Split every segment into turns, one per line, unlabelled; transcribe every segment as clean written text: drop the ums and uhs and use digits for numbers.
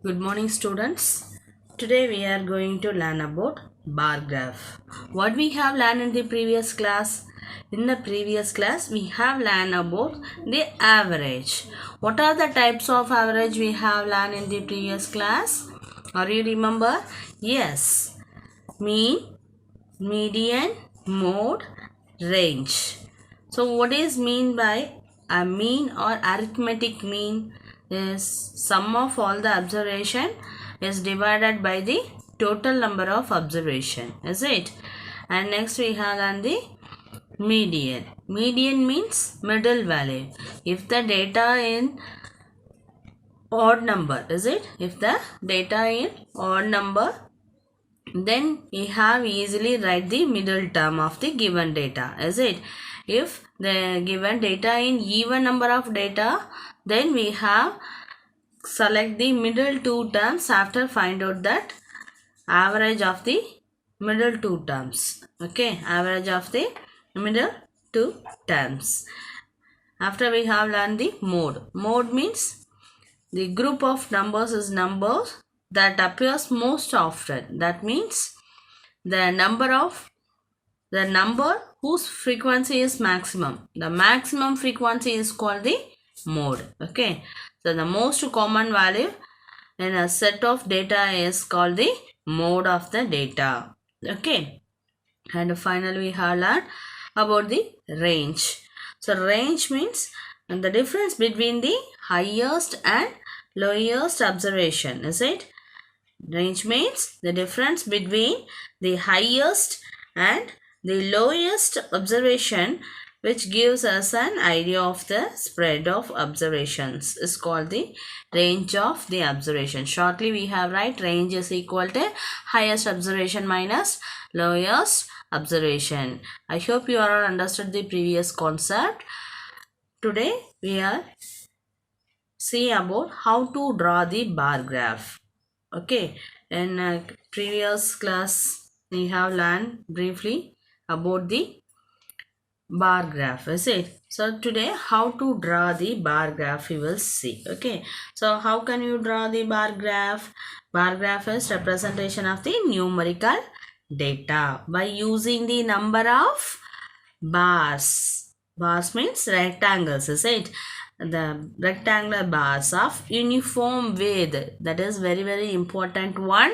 Good morning, students. Today we are going to learn about bar graph. What we have learned in the previous class? In the previous class, we have learned about the average. What are the types of average we have learned in the previous class? Are you remember? Yes. Mean, median, mode, range. So what is mean by a mean or arithmetic mean? Is sum of all the observation is divided by the total number of observation, is it? And next we have on the median. Median means middle value. If the data in odd number, is it? If the data in odd number, then we have easily write the middle term of the given data, is it? If the given data in even number of data, then we have select the middle two terms after find out that average of the middle two terms. Okay, average of the middle two terms. After we have learned the mode. Mode means the group of numbers is numbers that appears most often. That means the number whose frequency is maximum. The maximum frequency is called the mode. Okay, so the most common value in a set of data is called the mode of the data. Okay, and finally we have learned about the range. So range means the difference between the highest and lowest observation, is it? Range means the difference between the highest and the lowest observation, which gives us an idea of the spread of observations, is called the range of the observation. Shortly we have write range is equal to highest observation minus lowest observation. I hope you all understood the previous concept. Today we are see about how to draw the bar graph. Okay, in previous class we have learned briefly about the bar graph, is it? So today how to draw the bar graph we will see. Okay, so how can you draw the bar graph? Bar graph is representation of the numerical data by using the number of bars. Bars means rectangles, is it? The rectangular bars of uniform width, that is very important one.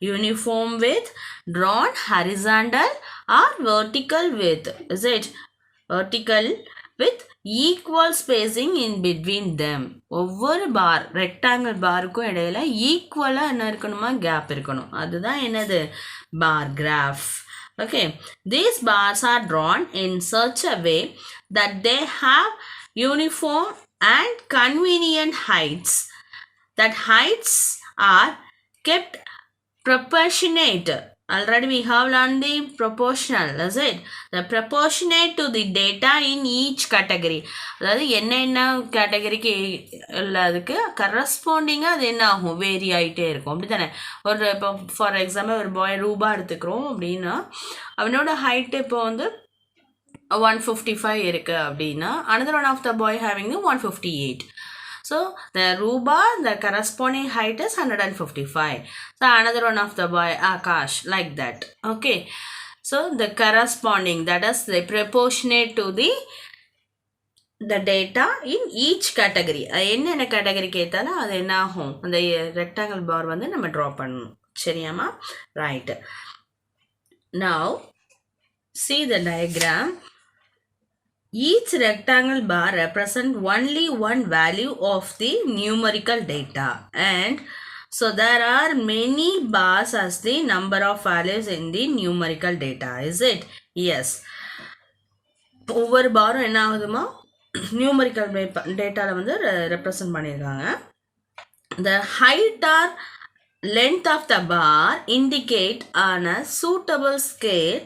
Uniform width drawn horizontal or vertical width, is it? Vertical with equal spacing in between them. ஒவ்வொரு பார் rectangle பாருக்கும் இடையில ஈக்குவலா என்ன இருக்கணுமா gap இருக்கணும். அதுதான் என்னது bar graph. Okay, these bars are drawn in such a way that they have uniform and convenient heights. That heights are kept proportionate. Already we have learned the proportional, is it? The proportionate to the data in each category. அதாவது என்ன கேட்டகரிக்கு அதுக்கு கரஸ்பாண்டிங்காக அது என்ன ஆகும், vary ஆகிட்டே இருக்கும். அப்படி தானே? ஒரு இப்போ ஃபார் எக்ஸாம்பிள் ஒரு பாய் ரூபா எடுத்துக்கிறோம் அப்படின்னா அவனோட ஹைட்டு இப்போ வந்து 155 இருக்கு அப்படின்னா another one of the boy having 158. So the Ruba, the corresponding height is 155. So another one of the boy Akash, like that. Okay, so the corresponding, that is the proportionate to the data in each category. என்னென்ன கேட்டகரிக்கு ஏற்றாலும் அது என்ன ஆகும், அந்த rectangle பார் வந்து நம்ம draw பண்ணணும். சரியாமா? Right. Now see the diagram. Each rectangle bar represents only one value of the numerical data, and so there are many bars as the number of values in the numerical data, is it? Yes. ஒவ்வொரு பாரும் என்ன ஆகுதுமா numerical டேட்டாவில் வந்து represent பண்ணியிருக்காங்க. The height or length of the bar indicate on a suitable scale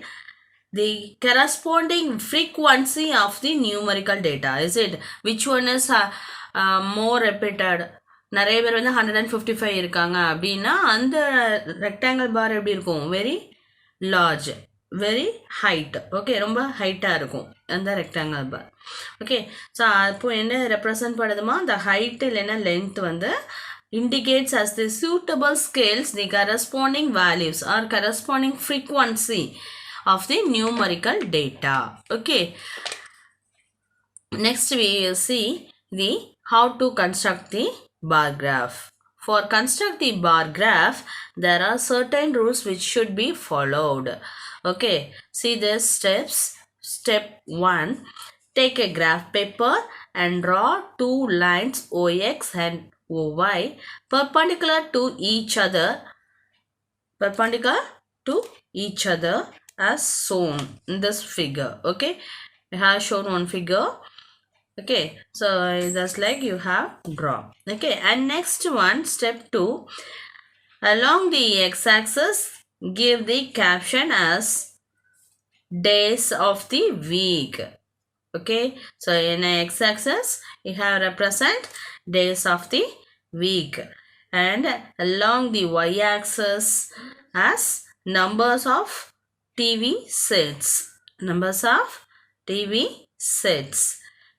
the corresponding frequency of the numerical data, is it? Which one is more repeated? நிறைய பேர் வந்து 155 இருக்காங்க அப்படின்னா அந்த ரெக்டாங்கிள் பார் எப்படி இருக்கும், very large, very height. Okay, ரொம்ப ஹைட்டாக இருக்கும் அந்த ரெக்டாங்கிள் பார். ஓகே, ஸோ அப்போ என்ன ரெப்ரசன்ட் பண்ணுதுமா, அந்த ஹைட்டு இல்லைன்னா லென்த் வந்து indicates as the suitable scales the corresponding values or corresponding frequency of the numerical data. Okay. Next we will see the how to construct the bar graph. For construct the bar graph, there are certain rules which should be followed. Okay, see the steps. Step 1. Take a graph paper and draw two lines OX and OY perpendicular to each other as shown in this figure. Okay, I have shown one figure. Okay, so just like you have draw. Okay, and next one, step 2, along the x-axis give the caption as days of the week. Okay, so in x-axis you have represent days of the week, and along the y-axis as numbers of TV sets.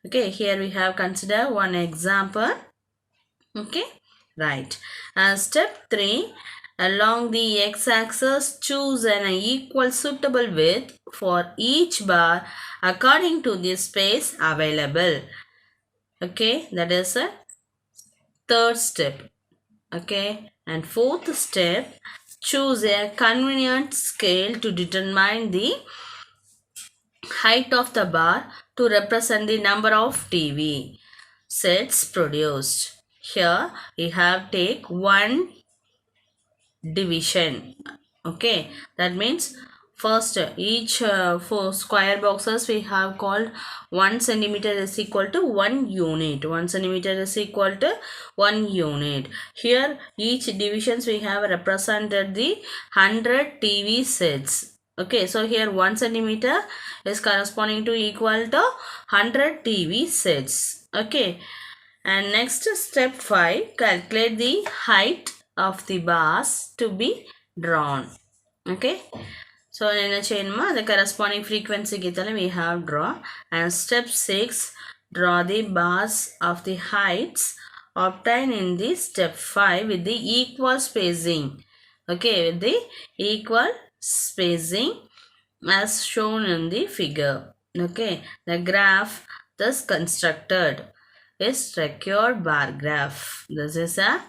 Okay, here we have consider one example. Okay, right. Step 3, along the x-axis choose an equal suitable width for each bar according to the space available. Okay, that is a third step. Okay, and fourth step, choose a convenient scale to determine the height of the bar to represent the number of TV sets produced. Here we have take one division. Okay, that means first each 4 square boxes we have called 1 centimeter is equal to 1 unit. 1 centimeter is equal to 1 unit. Here each divisions we have represented the 100 TV sets. Okay, so here 1 centimeter is corresponding to equal to 100 TV sets. Okay, and next step 5, calculate the height of the bars to be drawn. Okay, so in a chain the corresponding frequency we have draw. And step 6, draw the bars of the heights obtained in the step 5 with the equal spacing. Okay, with the equal spacing as shown in the figure. Okay, the graph thus constructed is required bar graph. This is a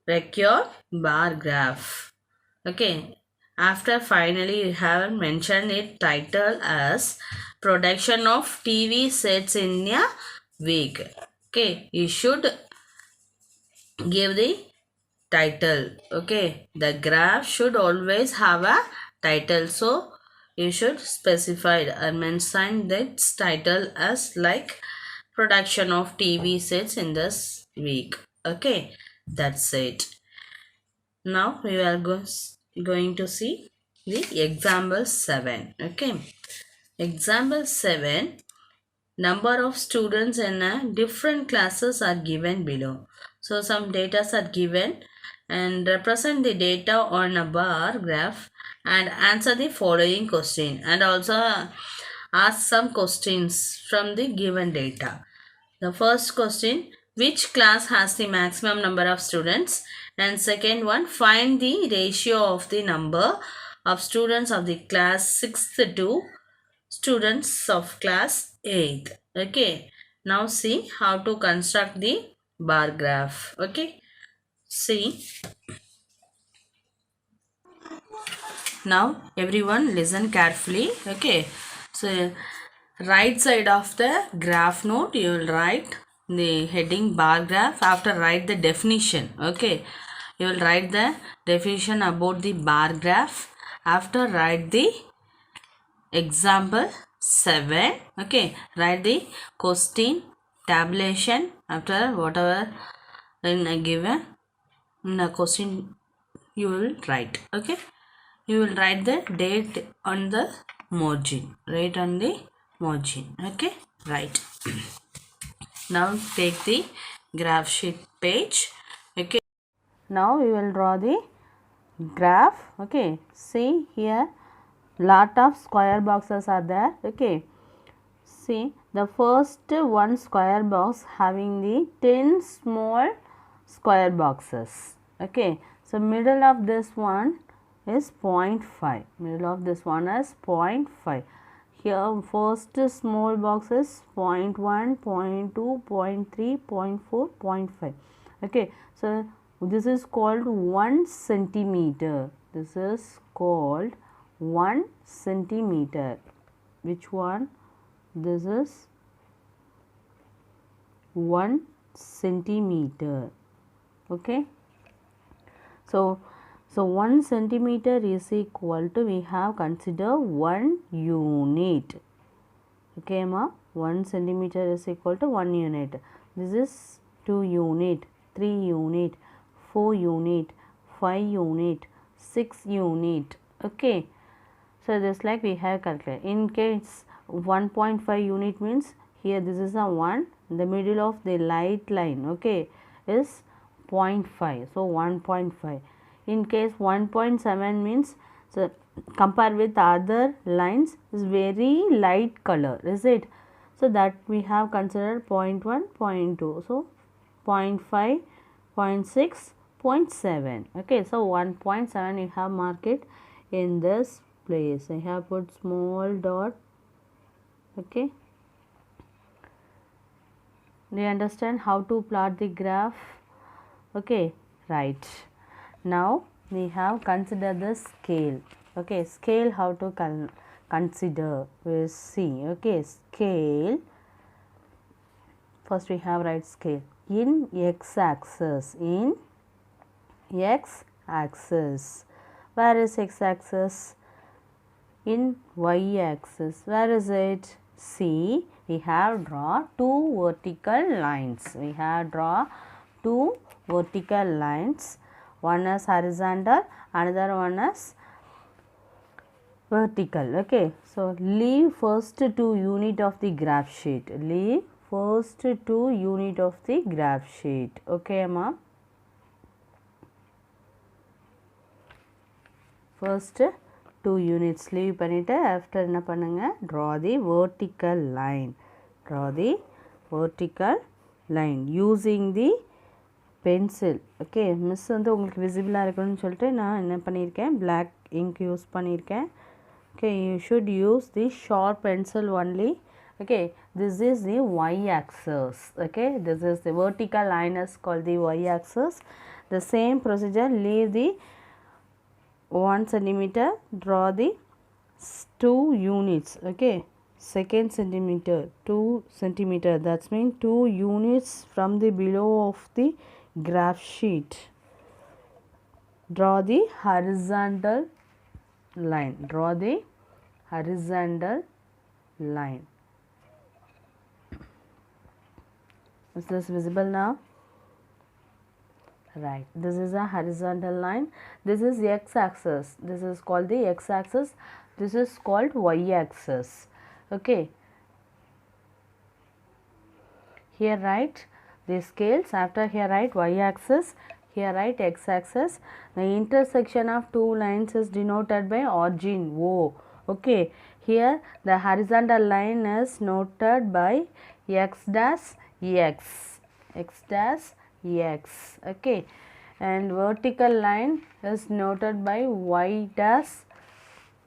required bar graph. Okay, after finally you have mentioned it title as production of TV sets in a week. Okay, you should give the title. Okay, the graph should always have a title, so you should specify or mention that title as like production of TV sets in this week. Okay, that's it. Now we are going to see the example 7. Okay, example 7, number of students in different classes are given below. So some data are given and represent the data on a bar graph and answer the following question, and also ask some questions from the given data. The first question, which class has the maximum number of students? And second one, find the ratio of the number of students of the class 6th to students of class 8th. Okay, now see how to construct the bar graph. Okay, see. Now everyone listen carefully. Okay, so right side of the graph note you will write the heading bar graph. After write the definition. Okay, you will write the definition about the bar graph. After write the example 7. Okay, write the question tabulation after whatever in a given in a question you will write. Okay, you will write the date on the margin, right on the margin. Okay, right. Now take the graph sheet page. Okay, now we will draw the graph. Okay, see here lot of square boxes are there. Okay, see the first one square box having the 10 small square boxes. Okay, so middle of this one is 0.5. Middle of this one is 0.5. Here first small box is 0.1, 0.2, 0.3, 0.4, 0.5. Okay, so this is called 1 centimeter. This is called 1 centimeter. Which one? This is 1 centimeter. Okay, so 1 centimeter is equal to, we have consider 1 unit. Okay ma, 1 centimeter is equal to 1 unit. This is 2 unit, 3 unit, 4 unit, 5 unit, 6 unit. Okay, so just like we have calculated. In case 1.5 unit means here this is a 1, the middle of the light line, okay, is 0.5, so 1.5. In case 1.7 means, so compare with other lines, is very light color, is it? So that we have considered 0.1, 0.2, so 0.5, 0.6, 0.7. Okay, so 1.7 you have marked it in this place. I have put small dot. Okay, do you understand how to plot the graph? Okay, right. Now we have consider the scale. Okay, scale how to consider, we see. Okay, scale, first we have write scale in x axis. In x axis, where is x axis? In y axis, where is it? See, we have draw two vertical lines. We have draw two vertical lines. One is horizontal, another one is vertical. Okay, so leave first 2 unit of the graph sheet. Leave first 2 unit of the graph sheet. Okay ma, first 2 units leave பண்ணிட்டு after என்ன பண்ணுங்க, draw the vertical line. Draw the vertical line using the pencil. Okay, miss வந்து உங்களுக்கு விசிபிளாக இருக்கணும்னு சொல்லிட்டு நான் என்ன பண்ணியிருக்கேன், black ink யூஸ் பண்ணியிருக்கேன். Okay, you should use the sharp pencil only. Okay, this is the y axis. Okay, this is the vertical line is called the y axis. The same procedure, leave the 1 centimeter, draw the 2 units. Okay, second centimeter, 2 centimeter, that's mean 2 units from the below of the graph sheet. Draw the horizontal line. Draw the horizontal line. Is this visible now? Right, this is a horizontal line. This is x axis. This is called the x axis. This is called y axis. Okay, here write the scales. After here write y axis, here write x axis. The intersection of two lines is denoted by origin O. Okay, here the horizontal line is noted by x dash x, x dash x. Okay, and vertical line is noted by y dash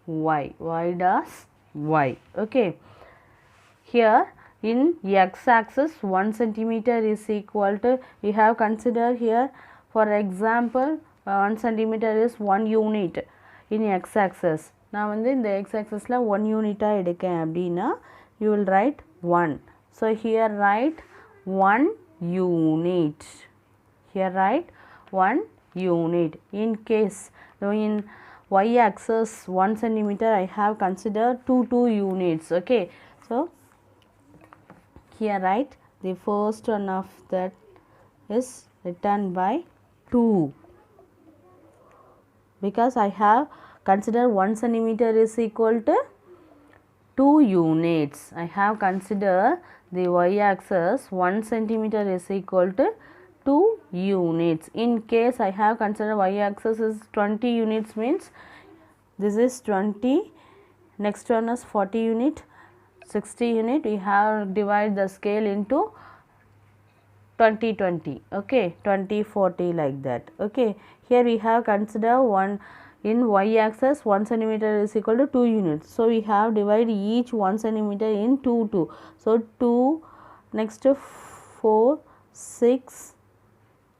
y, y dash y. Okay, here in x axis 1 centimeter is equal to, we have considered here for example 1 centimeter is 1 unit in x axis. நான் வந்து இந்த x axisல 1 யூனிட்டா எடுக்கேன் அப்படின்னா you will write 1. So here write 1 unit. Here write 1 unit. In case in y axis 1 centimeter, I have considered 2 units. Okay, so here write the first one of that is written by 2, because I have considered 1 centimeter is equal to 2 units. I have considered the y axis 1 centimeter is equal to 2 units. In case I have considered y axis is 20 units means this is 20, next one is 40 unit, 60 unit. We have divide the scale into 2020, okay, 2040 like that, okay. Here we have consider one in y-axis 1 centimeter is equal to 2 units. So we have divide each 1 centimeter in 2. So 2, next 4, 6,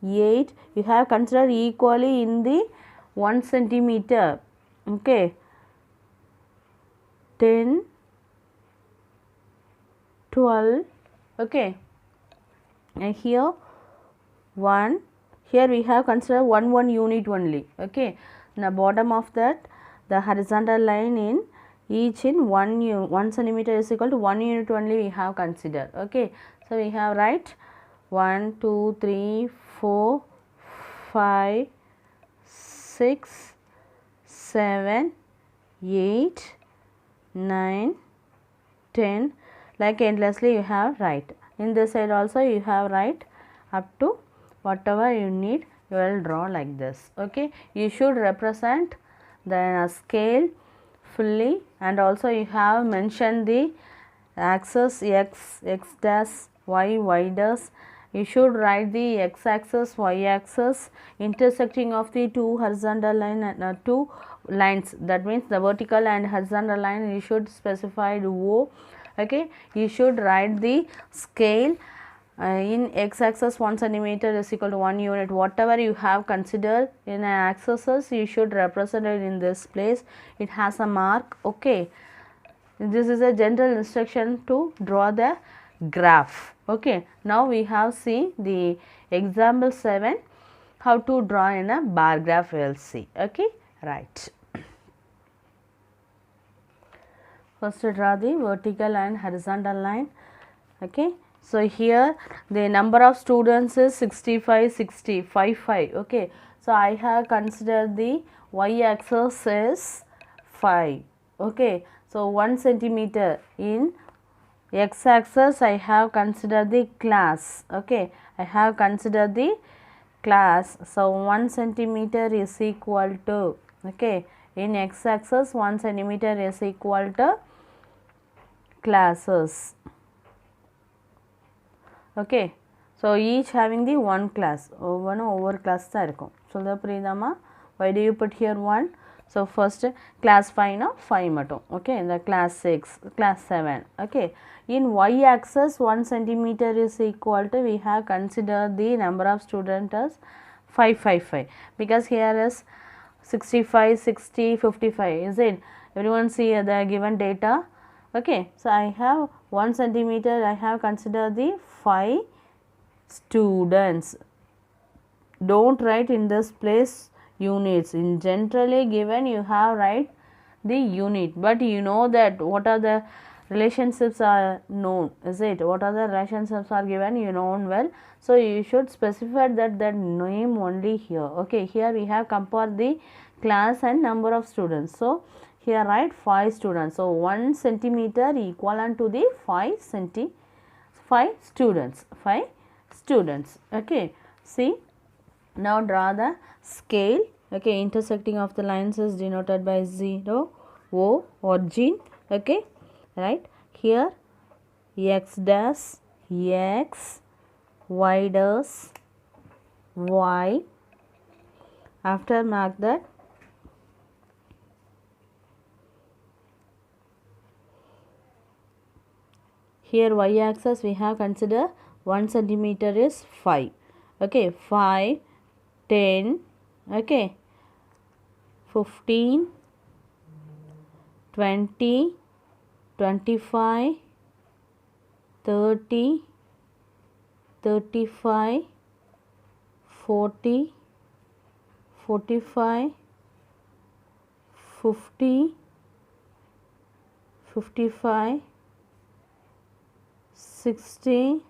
8. You have considered equally in the 1 centimeter, okay. 10, 12, okay. And here 1, here we have considered 1 unit only, okay. Now bottom of that the horizontal line in each in 1 centimeter is equal to 1 unit only we have considered, okay. So we have write 1 2 3 4 5 6 7 8 9 10 like endlessly you have write. In this side also you have write up to whatever you need, you will draw like this, okay. You should represent the scale fully, and also you have mentioned the axis x, x dash, y dash. You should write the x axis, y axis, intersecting of the two horizontal line and two lines, that means the vertical and horizontal line you should specify O, okay. You should write the scale in x axis 1 centimeter is equal to 1 unit. Whatever you have considered in axes you should represent it in this place. It has a mark, okay. This is a general instruction to draw the graph, okay. Now we have seen the example 7 how to draw in a bar graph, we will see, okay. Right, first draw the vertical and horizontal line, okay. So here the number of students is 65, 60, 5, okay. So I have considered the y axis is 5, okay. So 1 centimeter in x axis I have considered the class, okay. I have considered the class. So 1 centimeter is equal to, okay, in x axis 1 centimeter is equal to classes, okay. So each having the one class, one over class tha irukum. So the Pridama, why do you put here 1? So first class 5 na 5 matum, okay. In the class 6, class 7, okay. In y axis 1 centimeter is equal to, we have considered the number of students as 5, because here is 65, 60, 55, is it? Everyone see the given data, okay. So I have 1 centimeter, I have considered the 5 students. Don't write in this place units. In generally given you have write the unit, but you know that what are the relationships are known, is it? What are the relationships are given, you know well. So you should specify that name only here, okay. Here we have compared the class and number of students. So here write 5 students. So 1 centimeter equivalent to the 5 students, okay. See, now draw the scale, okay. Intersecting of the lines is denoted by 0, O, origin, okay. Right, here x dash, x, y dash, y. After mark that, here y axis we have consider 1 centimeter is 5, okay. 5, 10, okay, 15, 20, 25, 30, 35, 40, 45, 50, 55, 60,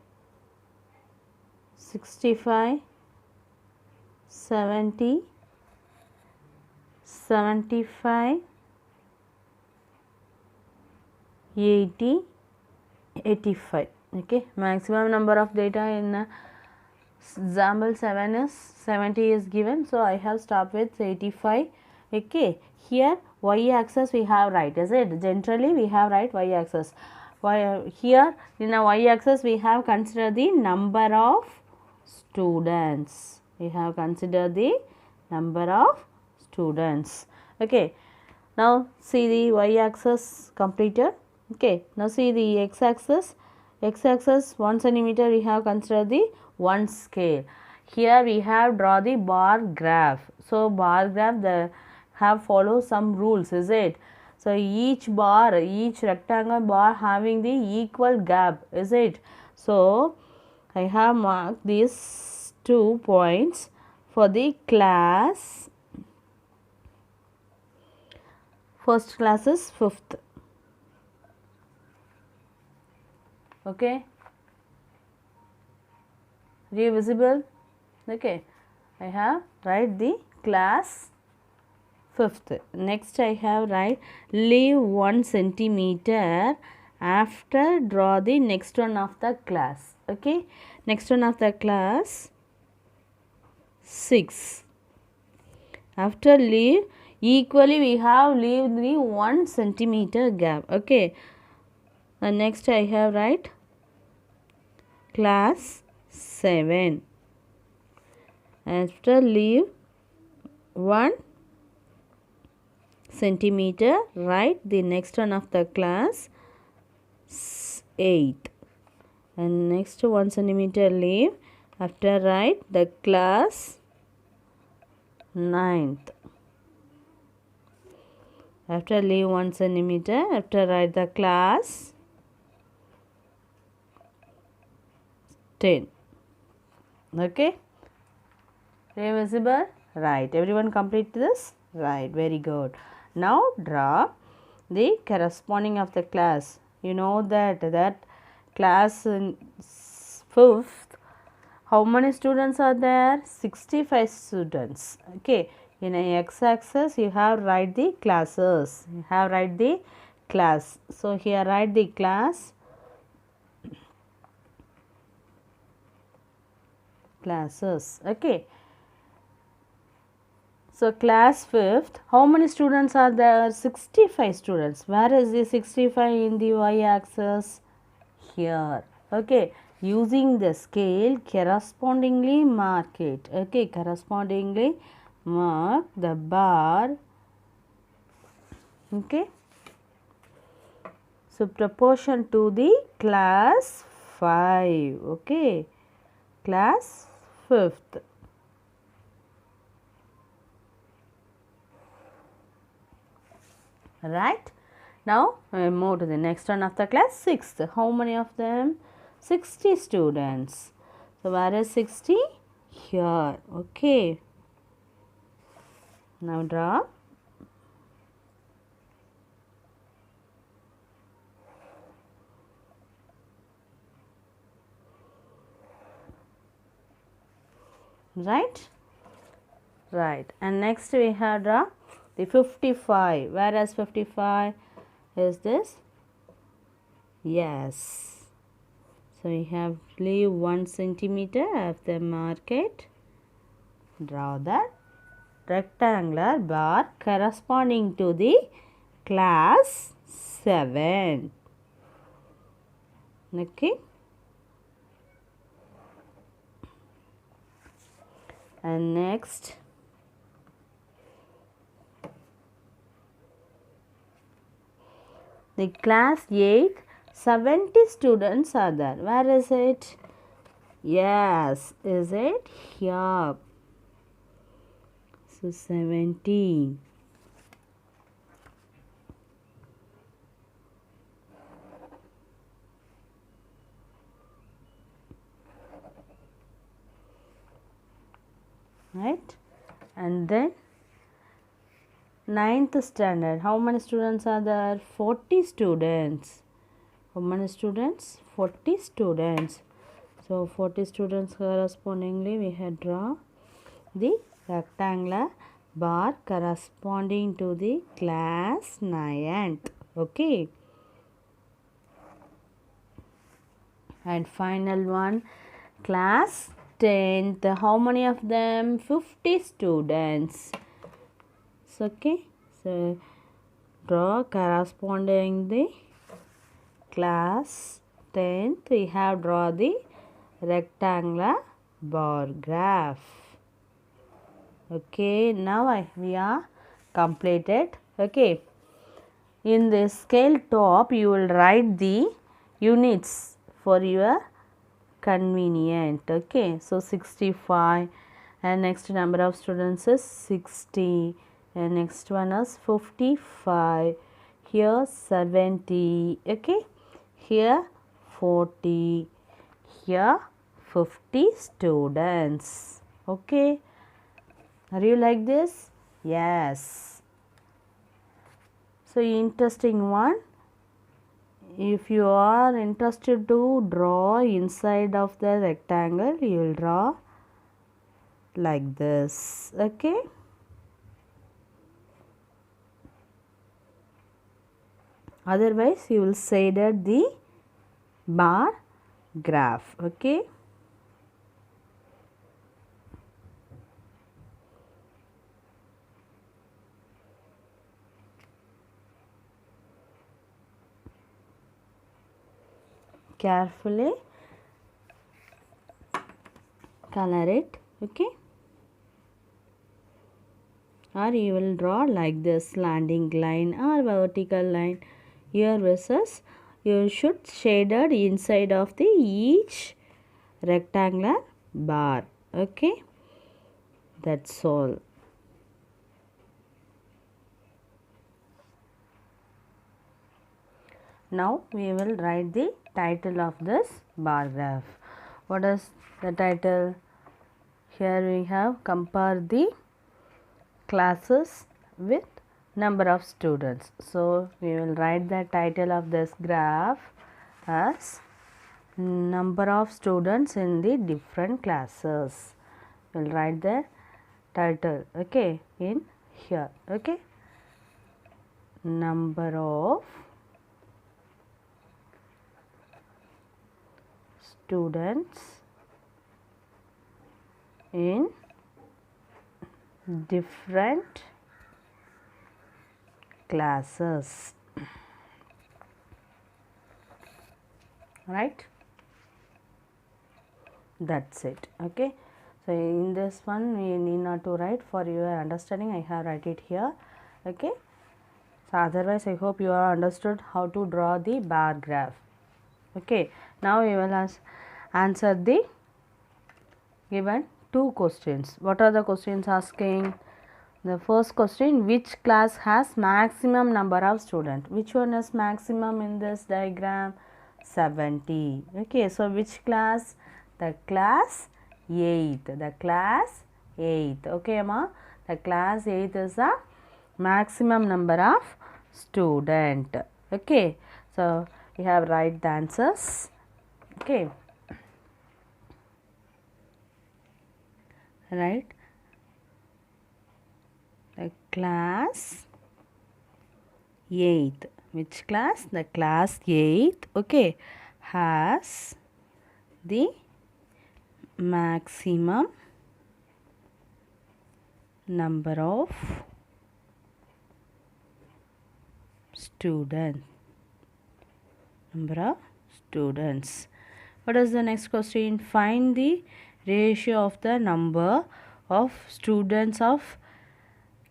65, 70, 75, 80, 85, okay. Maximum number of data in example 7 is 70 is given, so I have stopped with 85, okay. Here y axis we have right, is it? Generally we have right y axis. Here in a y axis we have considered the number of students. We have considered the number of students. Okay. Now see the y-axis completed. Okay. Now see the x-axis. X-axis 1 centimeter we have considered the 1 scale. Here we have draw the bar graph. So bar graph the have follow some rules, is it? So each bar, each rectangle bar having the equal gap, is it? So I have marked these 2 points for the class. First class is 5th. Okay. Are you visible? Okay. I have write the class 5th. Next I have write leave 1 centimeter after draw the next one of the class. Okay. Next one of the class 6. After leave equally we have leave the 1 centimeter gap. Okay. And next I have write class 7. After leave 1 centimeter, write the next one of the class 8. And next 1 centimeter leave. After write the class 9th. After leave 1 centimeter, after write the class 10. Okay. Are visible? Right. Everyone complete this? Right. Very good. Now draw the corresponding of the class. You know that class in 5th, how many students are there? 65 students. Okay. In a x-axis you have write the classes. You have write the class. So here write the class. Classes. Okay. So class 5th, how many students are there? 65 students. Where is the 65 in the y-axis? Here. Okay. Using the scale, correspondingly mark it. Okay. Correspondingly mark the bar. Okay. So proportion to the class 5. Okay. Class 5th. Right. Now we move to the next one of the class 6th. How many of them? 60 students. So where is 60? Here. Okay. Now draw. Right. Right. And next we have draw the 55. Whereas 55 is this? Yes. So we have leave 1 centimeter of the market. Draw that rectangular bar corresponding to the class 7. Okay. And next the class 8, 70 students are there. Where is it? Yes, is it? Here. So 17. Right? And then 9th standard. How many students are there? 40 students. How many students? 40 students. So 40 students correspondingly we have draw the rectangular bar corresponding to the class 9th. Okay. And final one, class 10th. How many of them? 50 students. So, okay. So draw corresponding the class 10th. We have draw the rectangular bar graph. Okay, now we are completed. Okay, in the scale top you will write the units for your convenient. Okay, so 65 and next number of students is 60 and next one is 55, here 70, okay, here 40, here 50 students. Okay, are you like this? Yes. So interesting one. If you are interested to draw inside of the rectangle, you will draw like this. Okay, otherwise you will shaded the bar graph. Okay, carefully color it. Okay, or you will draw like this slanting line or vertical line. Here versus you should shaded inside of the each rectangular bar. Okay, that's all. Now we will write the title of this bar graph. What is the title? Here we have compare the classes with number of students. So we will write the title of this graph as number of students in the different classes. We will write the title, okay, in here. Okay, number of students in different classes, right? That's it. Okay, so in this one we need not to write. For your understanding I have write it here. Okay, so otherwise I hope you are understood how to draw the bar graph. Okay, now we will answer the given two questions. What are the questions asking? The first question, which class has maximum number of students? Which one is maximum in this diagram? 70. Okay, so which class? The class 8th. The class 8th. Okay, Amma? The class 8th is the maximum number of student. Okay, so you have write the answers. Okay, right, the class 8th. Which class? The class 8th. Okay, has the maximum number of students. Number of students. What is the next question? Find the ratio of the number of students of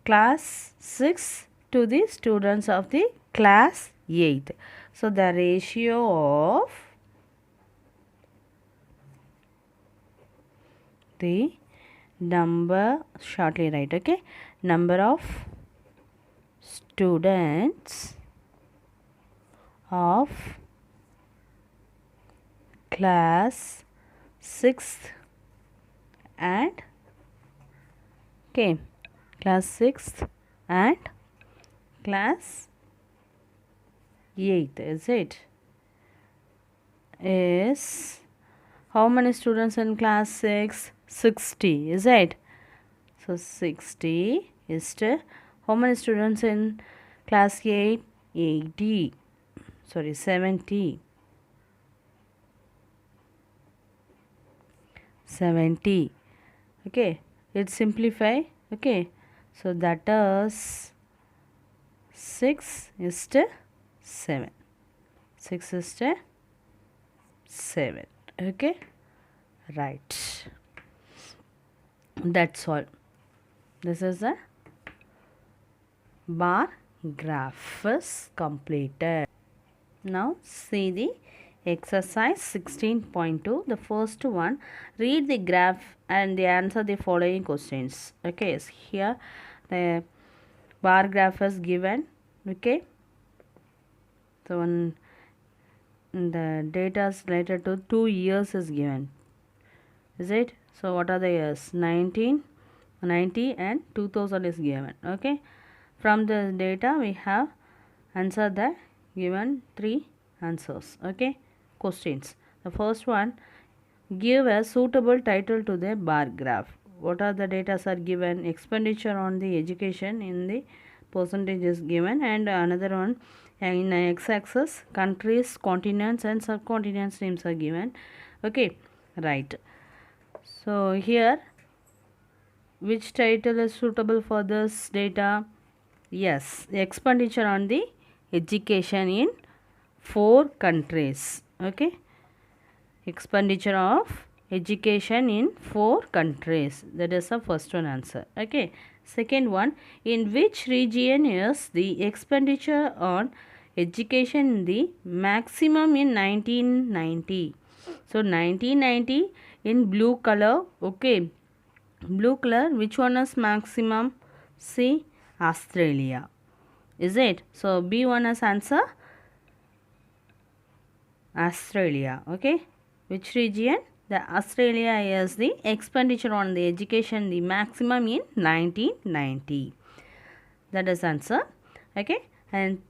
class 6 to the students of the class 8th. So the ratio of the number, shortly write, okay, number of students of class 6th and okay, class 6th and class 8th, is it? Is how many students in class 6? 60, is it? So 60 is to how many students in class 8? 80. Sorry, 70. 70. Okay, let's simplify. Okay, so that is 6 is to 7. 6 is to 7. Okay, right. That's all. This is a bar graph is completed. Now see the exercise 16.2. The first one, read the graph and answer the following questions. Okay, so here the bar graph is given. Okay, so the data is related to 2 years is given. Is it? So what are the years? 1990 and 2000 is given. Okay, from the data we have answer the given 3 answers. Okay, questions. The first one, give a suitable title to the bar graph. What are the data are given? Expenditure on the education in the percentage is given, and another one in x-axis countries, continents and subcontinents names are given. Okay, right. So here which title is suitable for this data? Yes, the expenditure on the education in 4 countries. Okay, expenditure of education in 4 countries. That is the first one answer. Okay, second one, in which region is the expenditure on education the maximum in 1990? So 1990 in blue color. Okay, blue color, which one is maximum? C, Australia. Is it? So B1 is answer Australia. Okay, which region? The Australia is the expenditure on the education the maximum in 1990. That is answer. Okay, and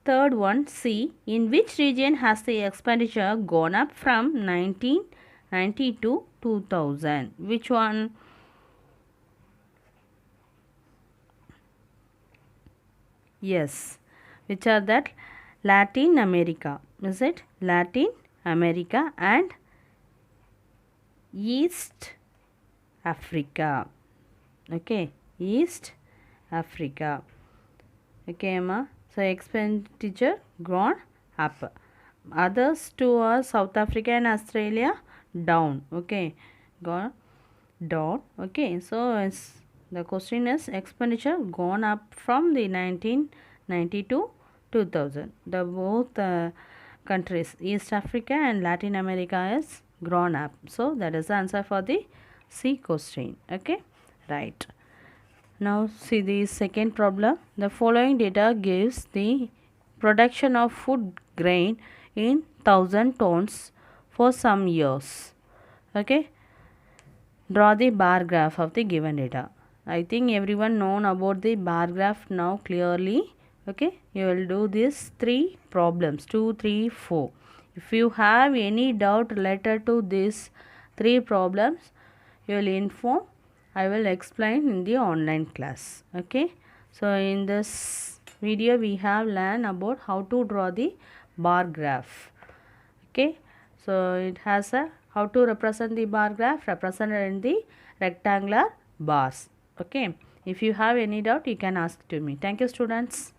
third one, C, in which region has the expenditure gone up from 1990 to 2000? Which one? Yes, which are that? Latin America. Is it? Latin America and East Africa. Okay, East Africa. Okay, Emma. So expenditure gone up. Others two are South Africa and Australia down. Okay, gone down. Okay, so the question is expenditure gone up from the 1990 to 2000. The both countries East Africa and Latin America is grown up. So that is the answer for the C question. Okay, right. Now see the second problem. The following data gives the production of food grain in 1000 tons for some years. Okay, draw the bar graph of the given data. I think everyone known about the bar graph now clearly. Okay, you will do these 3 problems, 2, 3, 4. If you have any doubt related to these 3 problems, you will inform. I will explain in the online class. Okay, so in this video we have learned about how to draw the bar graph. Okay, so it has a how to represent the bar graph represented in the rectangular bars. Okay, if you have any doubt you can ask to me. Thank you, students.